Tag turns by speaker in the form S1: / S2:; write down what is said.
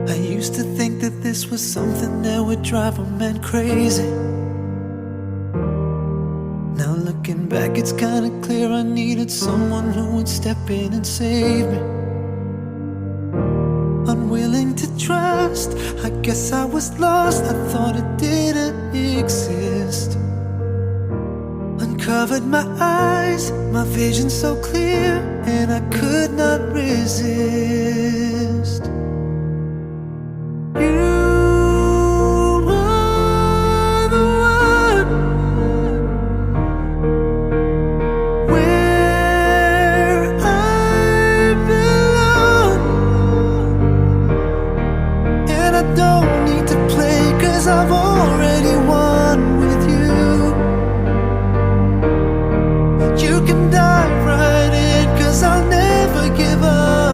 S1: I used to think that this was something that would drive a man crazy. Now looking back, it's kinda clear I needed someone who would step in and save me. Unwilling to trust, I guess I was lost. I thought it didn't exist. Uncovered my eyes, my vision so clear, and I could not resist.